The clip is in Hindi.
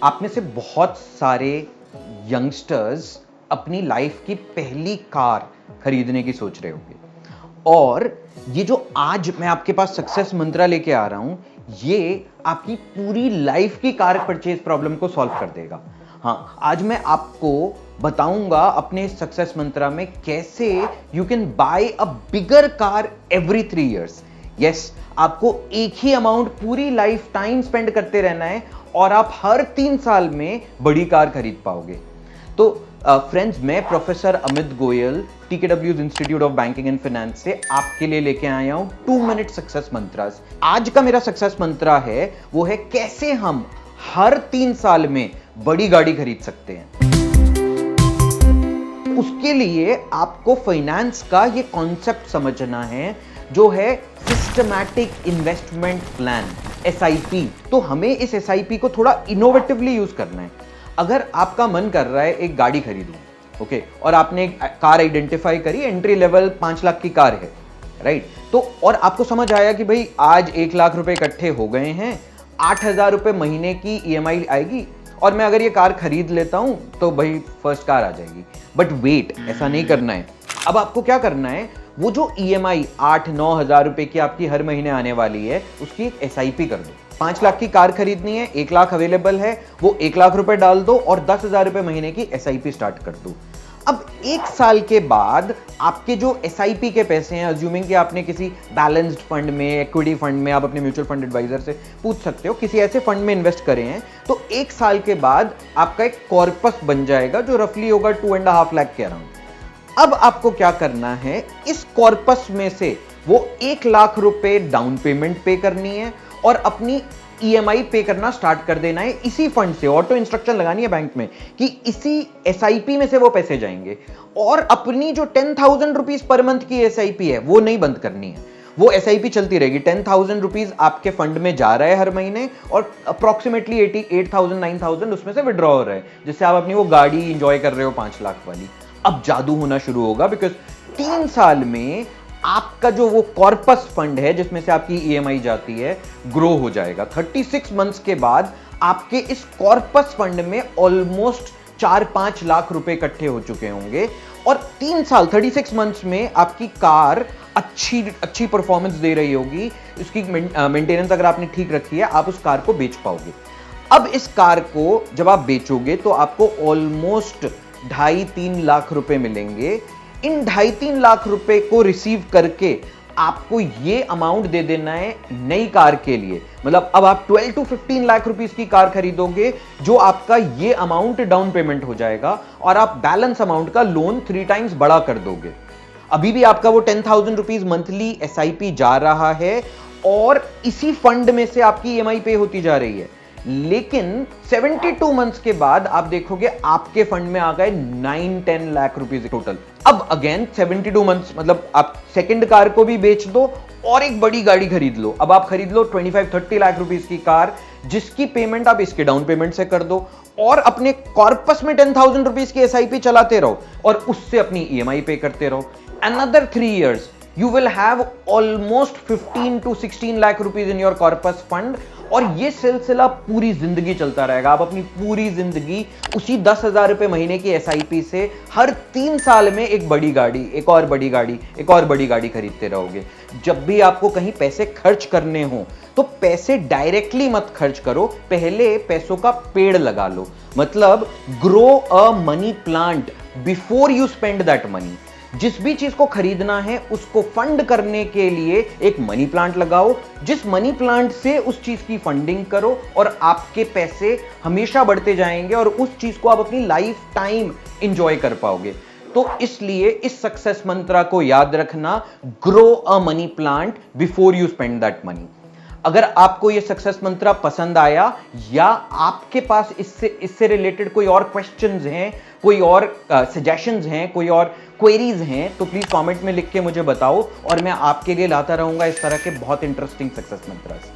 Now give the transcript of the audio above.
आप में से बहुत सारे यंगस्टर्स अपनी लाइफ की पहली कार खरीदने की सोच रहे होंगे और ये जो आज मैं आपके पास सक्सेस मंत्रा लेके आ रहा हूं, ये आपकी पूरी लाइफ की कार परचेज प्रॉब्लम को सॉल्व कर देगा। हाँ, आज मैं आपको बताऊंगा अपने सक्सेस मंत्रा में कैसे you can buy a bigger car every 3 years। Yes, आपको एक ही अमाउंट पूरी लाइफ टाइम स्पेंड करते रहना है और आप हर 3 साल में बड़ी कार खरीद पाओगे। तो फ्रेंड्स, मैं professor Amit Goyal TKW's institute of banking and finance से आपके लिए लेके आया हूं 2 मिनट सक्सेस मंत्रास। आज का मेरा सक्सेस मंत्रा है वो है कैसे हम हर 3 साल में बड़ी गाड़ी खरीद सकते हैं। उसके लिए आपको फाइनेंस का ये कॉन्सेप्ट समझना है जो है सिस्टमैटिक इन्वेस्टमेंट प्लान, SIP। तो हमें इस SIP को थोड़ा इनोवेटिवली यूज करना है। अगर आपका मन कर रहा है एक गाड़ी खरीदूं, ओके, और आपने एक कार आइडेंटिफाई करी, एंट्री लेवल 5 लाख की कार है, राइट? तो और आपको समझ आया कि भाई आज 1 लाख रुपए इकट्ठे हो गए हैं, 8,000 रुपए महीने की EMI आएगी और मैं अगर ये कार खरीद लेता हूं तो भाई फर्स्ट कार आ जाएगी। बट वेट, ऐसा नहीं करना है। अब आपको क्या करना है, वो जो EMI 8-9 हजार रुपए की आपकी हर महीने आने वाली है, उसकी एक SIP कर दो। 5 लाख की कार खरीदनी है, 1 लाख अवेलेबल है, वो 1 लाख रुपए डाल दो और 10,000 रुपए महीने की SIP स्टार्ट कर दो। अब 1 साल के बाद आपके जो SIP के पैसे हैं, अज्यूमिंग कि आपने किसी बैलेंस्ड फंड में, इक्विटी फंड में, आप अपने म्यूचुअल फंड एडवाइजर से पूछ सकते हो, किसी ऐसे फंड में इन्वेस्ट करे हैं, तो 1 साल के बाद आपका एक कॉर्पस बन जाएगा जो रफली होगा 2.5 लाख के अराउंड। अब आपको क्या करना है, इस कॉर्पस में से वो 1 लाख रुपए डाउन पेमेंट पे करनी है और अपनी EMI पे करना स्टार्ट कर देना है। इसी फंड से ऑटो इंस्ट्रक्शन लगानी है बैंक में कि इसी SIP में से वो पैसे जाएंगे और अपनी जो 10,000 रुपीज पर मंथ की SIP है वो नहीं बंद करनी है। वो SIP चलती रहेगी। 10,000 रुपीज आपके फंड में जा रहा है हर महीने और अप्रोक्सीमेटली 88,000-9,000 उसमें से विड्रॉ हो रहा है, जिससे आप अपनी वो गाड़ी इंजॉय कर रहे हो 5 लाख वाली। अब जादू होना शुरू होगा, बिकॉज 3 साल में आपका जो वो कॉर्पस फंड है जिसमें से आपकी EMI जाती है, ग्रो हो जाएगा। 36 मंथ्स के बाद आपके इस कॉर्पस फंड में ऑलमोस्ट 4-5 लाख रुपए इकट्ठे हो चुके होंगे और 3 साल 36 मंथ्स में आपकी कार अच्छी परफॉर्मेंस दे रही होगी। उसकी मेंटेनेंस अगर आपने ठीक रखी है, आप उस कार को बेच पाओगे। अब इस कार को जब आप बेचोगे तो आपको ऑलमोस्ट 2.5-3 लाख रुपए मिलेंगे। इन 2.5-3 लाख रुपए को रिसीव करके आपको ये अमाउंट दे देना है नई कार के लिए। मतलब अब आप 12-15 लाख रुपीस की कार खरीदोगे, जो आपका ये अमाउंट डाउन पेमेंट हो जाएगा और आप बैलेंस अमाउंट का लोन 3 टाइम्स बड़ा कर दोगे। अभी भी आपका वो 10,000 रुपीज मंथली SIP जा रहा है और इसी फंड में से आपकी EMI पे होती जा रही है। लेकिन 72 मंथ्स के बाद आप देखोगे आपके फंड में आ गए 9-10 लाख रुपीस टोटल। अब अगेन 72 मंथ्स, मतलब आप सेकंड कार को भी बेच दो और एक बड़ी गाड़ी खरीद लो। अब आप खरीद लो 25-30 लाख रुपीस की कार, जिसकी पेमेंट आप इसके डाउन पेमेंट से कर दो और अपने कॉर्पस में 10,000 रुपीस की SIP चलाते रहो और उससे अपनी EMI पे करते रहो। Another 3 years you will have almost 15-16 lakh rupees in your corpus fund और ये सिलसिला पूरी जिंदगी चलता रहेगा। आप अपनी पूरी जिंदगी उसी 10,000 रुपए महीने की SIP से हर 3 साल में एक बड़ी गाड़ी, एक और बड़ी गाड़ी, एक और बड़ी गाड़ी खरीदते रहोगे। जब भी आपको कहीं पैसे खर्च करने हो तो पैसे डायरेक्टली मत खर्च करो, पहले पैसों का पेड़ लगा लो। मतलब grow a money plant before you spend that money. जिस भी चीज को खरीदना है उसको फंड करने के लिए एक मनी प्लांट लगाओ, जिस मनी प्लांट से उस चीज की फंडिंग करो और आपके पैसे हमेशा बढ़ते जाएंगे और उस चीज को आप अपनी लाइफ टाइम इंजॉय कर पाओगे। तो इसलिए इस सक्सेस मंत्रा को याद रखना, grow a money plant before you spend that money. अगर आपको यह सक्सेस मंत्रा पसंद आया या आपके पास इससे रिलेटेड कोई और क्वेश्चंस हैं, कोई और सजेशंस हैं, कोई और क्वेरीज हैं, तो प्लीज कमेंट में लिख के मुझे बताओ और मैं आपके लिए लाता रहूंगा इस तरह के बहुत इंटरेस्टिंग सक्सेस मंत्रास।